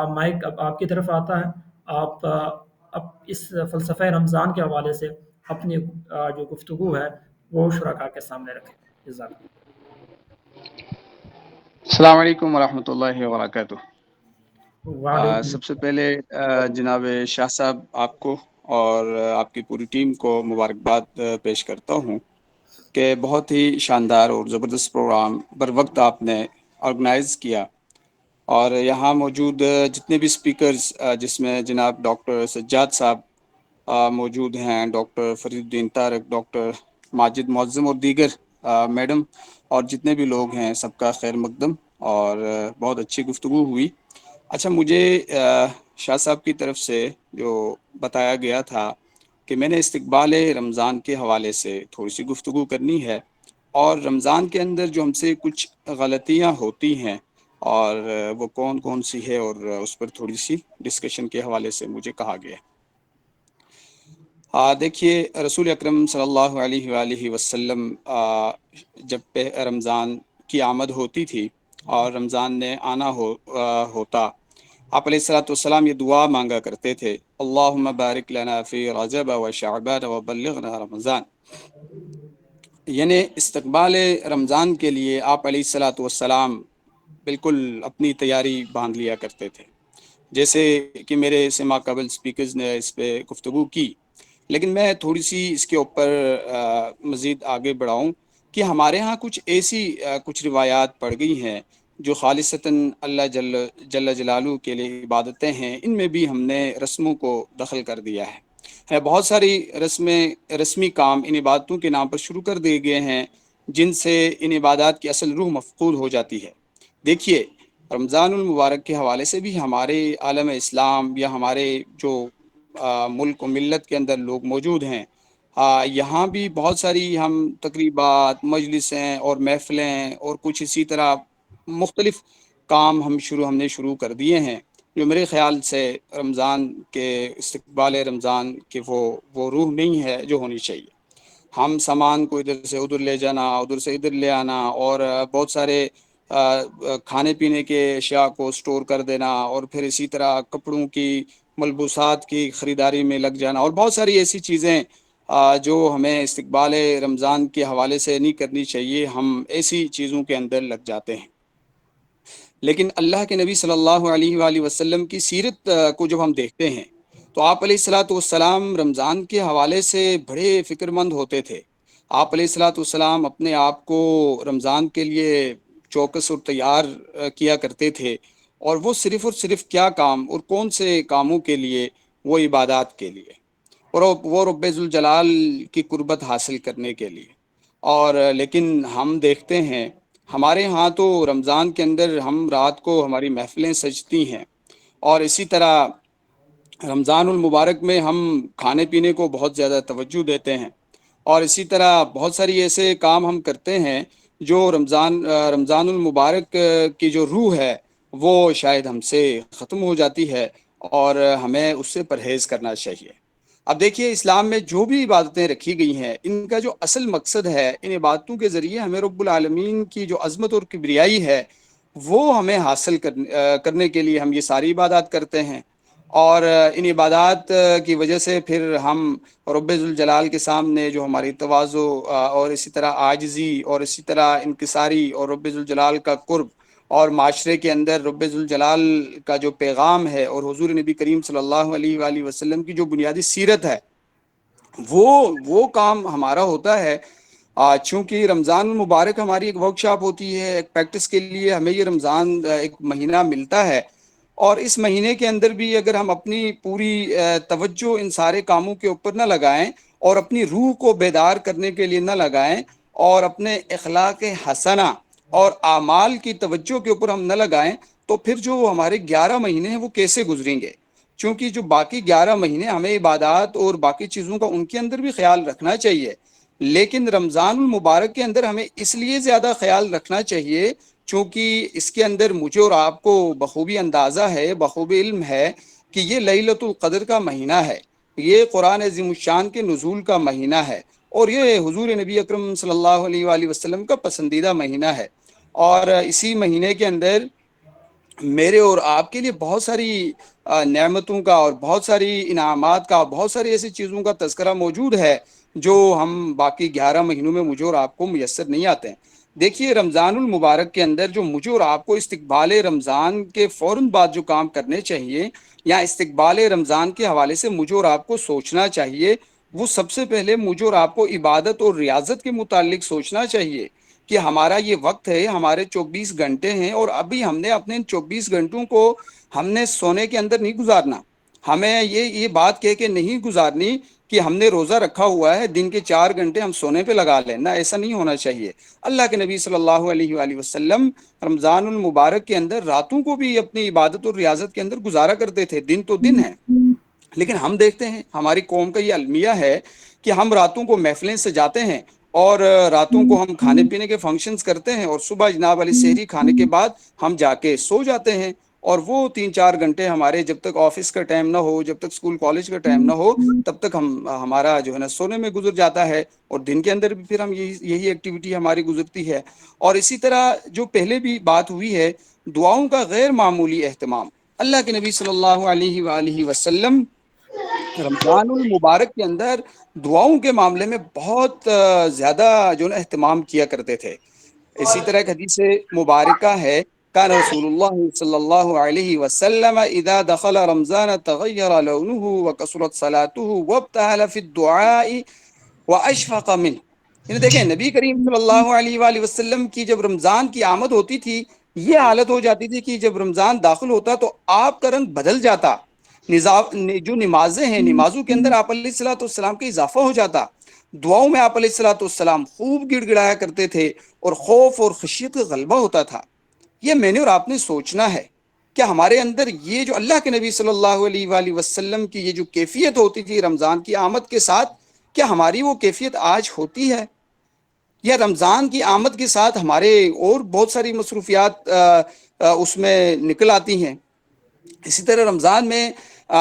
Mic اب آپ کی طرف آتا ہے۔ آپ اب اس فلسفہ رمضان کے حوالے سے اپنی جو گفتگو ہے وہ شرکاء کے سامنے رکھیں۔ جزاک اللہ۔ السلام علیکم ورحمۃ اللہ وبرکاتہ۔ وعلیکم سب سے السلام۔ پہلے جناب شاہ صاحب آپ کو اور آپ کی پوری ٹیم کو مبارکباد پیش کرتا ہوں کہ بہت ہی شاندار اور زبردست پروگرام بر وقت آپ نے آرگنائز کیا، اور یہاں موجود جتنے بھی سپیکرز جس میں جناب ڈاکٹر سجاد صاحب موجود ہیں، ڈاکٹر فرید الدین طارق، ڈاکٹر ماجد معظم اور دیگر میڈم اور جتنے بھی لوگ ہیں، سب کا خیر مقدم، اور بہت اچھی گفتگو ہوئی۔ اچھا، مجھے شاہ صاحب کی طرف سے جو بتایا گیا تھا کہ میں نے استقبال رمضان کے حوالے سے تھوڑی سی گفتگو کرنی ہے، اور رمضان کے اندر جو ہم سے کچھ غلطیاں ہوتی ہیں اور وہ کون کون سی ہے، اور اس پر تھوڑی سی ڈسکشن کے حوالے سے مجھے کہا گیا۔ دیکھیے، رسول اکرم صلی اللہ علیہ وآلہ وسلم جب رمضان کی آمد ہوتی تھی اور رمضان نے آنا ہوتا، آپ علیہ الصلوۃ والسلام یہ دعا مانگا کرتے تھے، اللہم بارک لنا فی رجب و شعبان و بلغنا رمضان۔ یعنی استقبال رمضان کے لیے آپ علیہ الصلوۃ والسلام بالکل اپنی تیاری باندھ لیا کرتے تھے، جیسے کہ میرے سے ما قبل سپیکرز نے اس پہ گفتگو کی، لیکن میں تھوڑی سی اس کے اوپر مزید آگے بڑھاؤں کہ ہمارے ہاں کچھ ایسی کچھ روایات پڑ گئی ہیں جو خالصتاً اللہ جل جلالہ کے لیے عبادتیں ہیں، ان میں بھی ہم نے رسموں کو دخل کر دیا ہے۔ بہت ساری رسمی کام ان عبادتوں کے نام پر شروع کر دیے گئے ہیں، جن سے ان عبادات کی اصل روح مفقود ہو جاتی ہے۔ دیکھیے، رمضان المبارک کے حوالے سے بھی ہمارے عالم اسلام یا ہمارے جو ملک و ملت کے اندر لوگ موجود ہیں، یہاں بھی بہت ساری ہم تقریبات، مجلسیں اور محفلیں اور کچھ اسی طرح مختلف کام ہم نے شروع کر دیے ہیں، جو میرے خیال سے رمضان کے استقبال رمضان کے وہ روح نہیں ہے جو ہونی چاہیے۔ ہم سامان کو ادھر سے ادھر لے جانا، ادھر سے ادھر لے آنا، اور بہت سارے کھانے پینے کے اشیاء کو سٹور کر دینا، اور پھر اسی طرح کپڑوں کی، ملبوسات کی خریداری میں لگ جانا، اور بہت ساری ایسی چیزیں جو ہمیں استقبال رمضان کے حوالے سے نہیں کرنی چاہیے، ہم ایسی چیزوں کے اندر لگ جاتے ہیں۔ لیکن اللہ کے نبی صلی اللہ علیہ وآلہ وسلم کی سیرت کو جب ہم دیکھتے ہیں تو آپ علیہ الصلوۃ والسلام رمضان کے حوالے سے بڑے فکر مند ہوتے تھے۔ آپ علیہ الصلوۃ والسلام اپنے آپ کو رمضان کے لیے چوکس اور تیار کیا کرتے تھے، اور وہ صرف کیا کام اور کون سے کاموں کے لیے؟ وہ عبادات کے لیے، اور وہ رب ذوالجلال کی قربت حاصل کرنے کے لیے۔ اور لیکن ہم دیکھتے ہیں ہمارے ہاں تو رمضان کے اندر ہم رات کو ہماری محفلیں سجتی ہیں، اور اسی طرح رمضان المبارک میں ہم کھانے پینے کو بہت زیادہ توجہ دیتے ہیں، اور اسی طرح بہت ساری ایسے کام ہم کرتے ہیں جو رمضان المبارک کی جو روح ہے وہ شاید ہم سے ختم ہو جاتی ہے، اور ہمیں اس سے پرہیز کرنا چاہیے۔ اب دیکھیے، اسلام میں جو بھی عبادتیں رکھی گئی ہیں، ان کا جو اصل مقصد ہے، ان عبادتوں کے ذریعے ہمیں رب العالمین کی جو عظمت اور کبریائی ہے وہ ہمیں حاصل کرنے کے لیے ہم یہ ساری عبادات کرتے ہیں، اور ان عبادات کی وجہ سے پھر ہم رب ذوالجلال کے سامنے جو ہماری تواضع اور اسی طرح عاجزی اور اسی طرح انکساری اور رب ذوالجلال کا قرب، اور معاشرے کے اندر رب ذوالجلال کا جو پیغام ہے اور حضور نبی کریم صلی اللہ علیہ وآلہ وسلم کی جو بنیادی سیرت ہے، وہ کام ہمارا ہوتا ہے۔ چونکہ رمضان المبارک ہماری ایک ورک شاپ ہوتی ہے، ایک پریکٹس کے لیے ہمیں یہ رمضان ایک مہینہ ملتا ہے، اور اس مہینے کے اندر بھی اگر ہم اپنی پوری توجہ ان سارے کاموں کے اوپر نہ لگائیں، اور اپنی روح کو بیدار کرنے کے لیے نہ لگائیں، اور اپنے اخلاق حسنہ اور اعمال کی توجہ کے اوپر ہم نہ لگائیں، تو پھر جو ہمارے 11 مہینے ہیں وہ کیسے گزریں گے؟ چونکہ جو باقی 11 مہینے ہمیں عبادات اور باقی چیزوں کا ان کے اندر بھی خیال رکھنا چاہیے، لیکن رمضان المبارک کے اندر ہمیں اس لیے زیادہ خیال رکھنا چاہیے چونکہ اس کے اندر مجھے اور آپ کو بخوبی اندازہ ہے، بخوبی علم ہے کہ یہ لیلۃ القدر کا مہینہ ہے، یہ قرآن عظیم الشان کے نزول کا مہینہ ہے، اور یہ حضور نبی اکرم صلی اللہ علیہ وآلہ وسلم کا پسندیدہ مہینہ ہے۔ اور اسی مہینے کے اندر میرے اور آپ کے لیے بہت ساری نعمتوں کا اور بہت ساری انعامات کا، بہت ساری ایسی چیزوں کا تذکرہ موجود ہے جو ہم باقی 11 مہینوں میں مجھے اور آپ کو میسر نہیں آتے ہیں۔ دیکھیے رمضان المبارک کے اندر جو مجھے اور آپ کو استقبال رمضان کے فوراً بعد جو کام کرنے چاہیے، یا استقبال رمضان کے حوالے سے مجھے اور آپ کو سوچنا چاہیے، وہ سب سے پہلے مجھے اور آپ کو عبادت اور ریاضت کے متعلق سوچنا چاہیے کہ ہمارا یہ وقت ہے، ہمارے 24 گھنٹے ہیں، اور ابھی ہم نے اپنے 24 گھنٹوں کو ہم نے سونے کے اندر نہیں گزارنا۔ ہمیں یہ بات کہہ کے نہیں گزارنی کہ ہم نے روزہ رکھا ہوا ہے، دن کے 4 گھنٹے ہم سونے پہ لگا لیں، نہ، ایسا نہیں ہونا چاہیے۔ اللہ کے نبی صلی اللہ علیہ وآلہ وسلم رمضان المبارک کے اندر راتوں کو بھی اپنی عبادت اور ریاضت کے اندر گزارا کرتے تھے، دن تو دن ہے۔ لیکن ہم دیکھتے ہیں ہماری قوم کا یہ المیہ ہے کہ ہم راتوں کو محفلیں سجاتے ہیں، اور راتوں کو ہم کھانے پینے کے فنکشنز کرتے ہیں، اور صبح جناب علی سحری کھانے کے بعد ہم جا کے سو جاتے ہیں، اور وہ 3 4 گھنٹے ہمارے جب تک آفس کا ٹائم نہ ہو، جب تک اسکول کالج کا ٹائم نہ ہو، تب تک ہمارا جو ہے نا سونے میں گزر جاتا ہے، اور دن کے اندر بھی پھر ہم یہی ایکٹیویٹی ہماری گزرتی ہے۔ اور اسی طرح جو پہلے بھی بات ہوئی ہے، دعاؤں کا غیر معمولی اہتمام۔ اللہ کے نبی صلی اللہ علیہ وآلہ وسلم رمضان المبارک کے اندر دعاؤں کے معاملے میں بہت زیادہ جو ہے اہتمام کیا کرتے تھے۔ اسی طرح ایک حدیث مبارکہ ہے، کان رسول اللہ صلی اللہ علیہ وسلم اذا دخل رمضان تغیر لونه وکثرت صلاته وابتهل فی الدعاء واشفق منه۔ یعنی دیکھیں نبی کریم صلی اللہ علیہ وآلہ وسلم کی جب رمضان کی آمد ہوتی تھی، یہ حالت ہو جاتی تھی کہ جب رمضان داخل ہوتا تو آپ کا رنگ بدل جاتا، جو نمازیں ہیں نمازوں کے اندر آپ علیہ الصلوۃ والسلام کا اضافہ ہو جاتا، دعاؤں میں آپ علیہ الصلوۃ والسلام خوب گڑ گڑایا کرتے تھے، اور خوف اور خشیت کا غلبہ ہوتا تھا۔ یہ میں نے اور آپ نے سوچنا ہے کہ ہمارے اندر یہ جو اللہ کے نبی صلی اللہ علیہ وآلہ وسلم کی یہ جو کیفیت ہوتی تھی رمضان کی آمد کے ساتھ، کیا ہماری وہ کیفیت آج ہوتی ہے؟ یا رمضان کی آمد کے ساتھ ہمارے اور بہت ساری مصروفیات اس میں نکل آتی ہیں۔ اسی طرح رمضان میں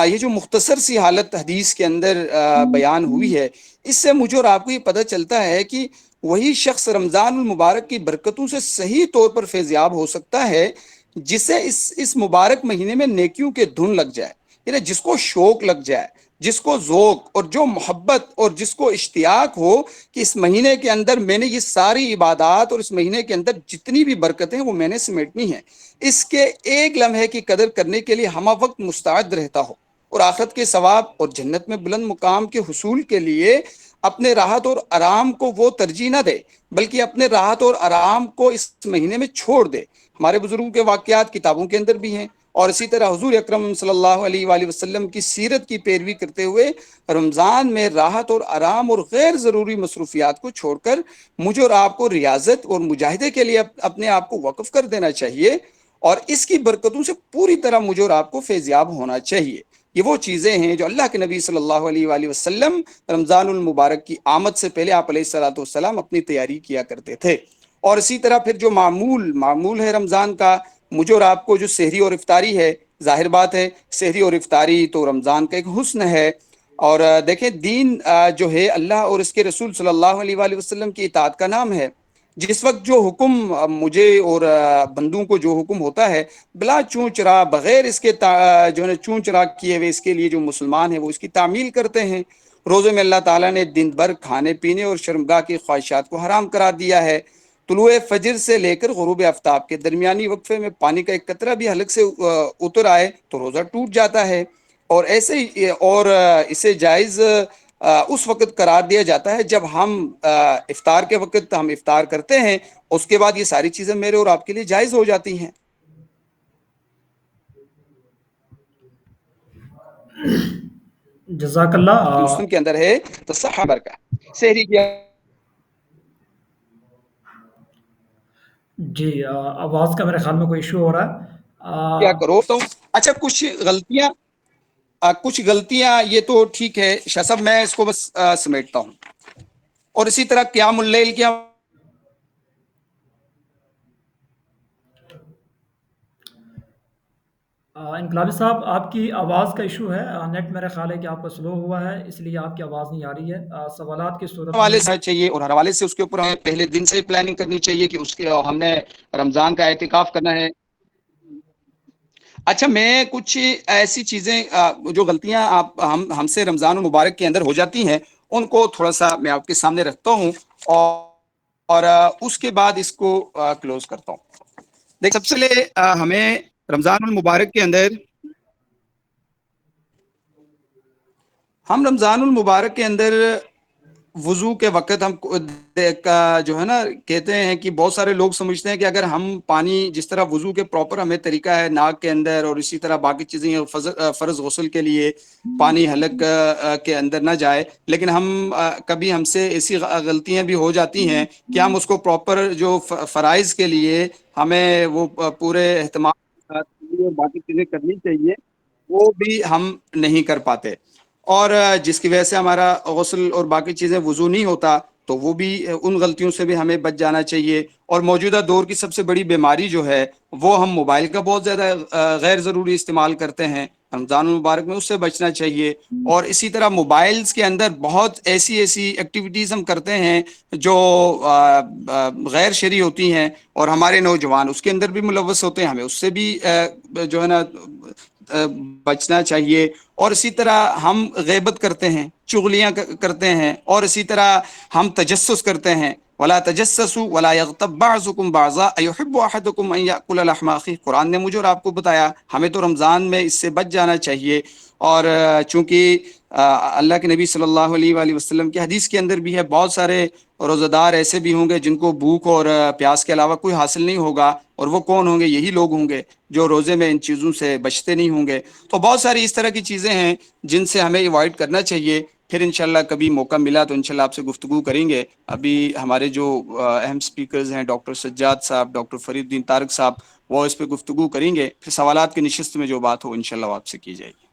یہ جو مختصر سی حالت حدیث کے اندر بیان ہوئی ہے، اس سے مجھے اور آپ کو یہ پتہ چلتا ہے کہ وہی شخص رمضان المبارک کی برکتوں سے صحیح طور پر فیضیاب ہو سکتا ہے جسے اس مبارک مہینے میں نیکیوں کے دھن لگ جائے، یعنی جس کو شوق لگ جائے، جس کو ذوق اور جو محبت اور جس کو اشتیاق ہو کہ اس مہینے کے اندر میں نے یہ ساری عبادات اور اس مہینے کے اندر جتنی بھی برکتیں وہ میں نے سمیٹنی ہیں، اس کے ایک لمحے کی قدر کرنے کے لیے ہمہ وقت مستعد رہتا ہو، اور آخرت کے ثواب اور جنت میں بلند مقام کے حصول کے لیے اپنے راحت اور آرام کو وہ ترجیح نہ دے، بلکہ اپنے راحت اور آرام کو اس مہینے میں چھوڑ دے۔ ہمارے بزرگوں کے واقعات کتابوں کے اندر بھی ہیں، اور اسی طرح حضور اکرم صلی اللہ علیہ وآلہ وسلم کی سیرت کی پیروی کرتے ہوئے رمضان میں راحت اور آرام اور غیر ضروری مصروفیات کو چھوڑ کر مجھے اور آپ کو ریاضت اور مجاہدے کے لیے اپنے آپ کو وقف کر دینا چاہیے، اور اس کی برکتوں سے پوری طرح مجھے اور آپ کو فیضیاب ہونا چاہیے۔ یہ وہ چیزیں ہیں جو اللہ کے نبی صلی اللہ علیہ وآلہ وسلم رمضان المبارک کی آمد سے پہلے آپ علیہ الصلوۃ والسلام اپنی تیاری کیا کرتے تھے۔ اور اسی طرح پھر جو معمول ہے رمضان کا، مجھے اور آپ کو جو سحری اور افطاری ہے، ظاہر بات ہے سحری اور افطاری تو رمضان کا ایک حسن ہے۔ اور دیکھیں دین جو ہے اللہ اور اس کے رسول صلی اللہ علیہ وآلہ وسلم کی اطاعت کا نام ہے۔ جس وقت جو حکم مجھے اور بندوں کو جو حکم ہوتا ہے، بلا چون چرا، بغیر اس کے جو ہے چون چرا کیے ہوئے، اس کے لیے جو مسلمان ہیں وہ اس کی تعمیل کرتے ہیں۔ روزے میں اللہ تعالیٰ نے دن بھر کھانے پینے اور شرمگاہ کی خواہشات کو حرام قرار دیا ہے۔ طلوع فجر سے لے کر غروب آفتاب کے درمیانی وقفے میں پانی کا ایک قطرہ بھی حلق سے اتر آئے تو روزہ ٹوٹ جاتا ہے، اور ایسے ہی اور اسے جائز اس وقت قرار دیا جاتا ہے جب ہم افطار کے وقت ہم افطار کرتے ہیں، اس کے بعد یہ ساری چیزیں میرے اور آپ کے لیے جائز ہو جاتی ہیں۔ جزاک اللہ۔ مسلم کے اندر ہے تو صحابہ کا سحری کیا جی، آواز کا میرے خیال میں کوئی ایشو ہو رہا ہے۔ کرو تو اچھا کچھ غلطیاں یہ تو ٹھیک ہے شاہ صاحب، میں اس کو بس سمیٹتا ہوں۔ اور اسی طرح قیام اللیل کیا انقلابی صاحب، آپ کی آواز کا ایشو ہے، نیٹ میرا خیال ہے کہ آپ کا سلو ہوا ہے، اس لیے آپ کی آواز نہیں آ رہی ہے۔ سوالات کی صورت میں حوالے سے چاہیے، اور ہر حوالے سے اس کے اوپر ہمیں پہلے دن سے پلاننگ کرنی چاہیے کہ اس کے ہم نے رمضان کا اعتکاف کرنا ہے۔ اچھا میں کچھ ایسی چیزیں جو غلطیاں ہم سے رمضان المبارک کے اندر ہو جاتی ہیں ان کو تھوڑا سا میں آپ کے سامنے رکھتا ہوں، اور اس کے بعد اس کو کلوز کرتا ہوں۔ دیکھ سب سے پہلے ہمیں رمضان المبارک کے اندر رمضان المبارک کے اندر وضو کے وقت ہم جو ہے نا کہتے ہیں کہ بہت سارے لوگ سمجھتے ہیں کہ اگر ہم پانی جس طرح وضو کے پراپر ہمیں طریقہ ہے ناک کے اندر، اور اسی طرح باقی چیزیں فرض غسل کے لیے پانی حلق کے اندر نہ جائے، لیکن کبھی ہم سے ایسی غلطیاں بھی ہو جاتی ہیں کہ ہم اس کو پراپر جو فرائض کے لیے ہمیں وہ پورے اہتمام کے ساتھ باقی چیزیں کرنی چاہیے وہ بھی ہم نہیں کر پاتے، اور جس کی وجہ سے ہمارا غسل اور باقی چیزیں وضو نہیں ہوتا، تو وہ بھی ان غلطیوں سے بھی ہمیں بچ جانا چاہیے۔ اور موجودہ دور کی سب سے بڑی بیماری جو ہے وہ ہم موبائل کا بہت زیادہ غیر ضروری استعمال کرتے ہیں، رمضان المبارک میں اس سے بچنا چاہیے۔ اور اسی طرح موبائلز کے اندر بہت ایسی ایکٹیویٹیز ہم کرتے ہیں جو غیر شرعی ہوتی ہیں، اور ہمارے نوجوان اس کے اندر بھی ملوث ہوتے ہیں، ہمیں اس سے بھی جو ہے نا بچنا چاہیے۔ اور اسی طرح ہم غیبت کرتے ہیں، چغلیاں کرتے ہیں، اور اسی طرح ہم تجسس کرتے ہیں، ولا تجسسوا ولا یغتب بعضکم بعضا ایحب احدکم ان یاکل لحم اخیہ، قرآن نے مجھے اور آپ کو بتایا ہمیں تو رمضان میں اس سے بچ جانا چاہیے۔ اور چونکہ اللہ کے نبی صلی اللہ علیہ وآلہ وسلم کی حدیث کے اندر بھی ہے بہت سارے روزہ دار ایسے بھی ہوں گے جن کو بھوک اور پیاس کے علاوہ کوئی حاصل نہیں ہوگا، اور وہ کون ہوں گے؟ یہی لوگ ہوں گے جو روزے میں ان چیزوں سے بچتے نہیں ہوں گے۔ تو بہت ساری اس طرح کی چیزیں ہیں جن سے ہمیں ایوائڈ کرنا چاہیے۔ پھر انشاءاللہ کبھی موقع ملا تو انشاءاللہ آپ سے گفتگو کریں گے۔ ابھی ہمارے جو اہم سپیکرز ہیں ڈاکٹر سجاد صاحب، ڈاکٹر فرید الدین طارق صاحب، وہ اس پہ گفتگو کریں گے، پھر سوالات کی نشست میں جو بات ہو انشاءاللہ وہ آپ سے کی جائے گی۔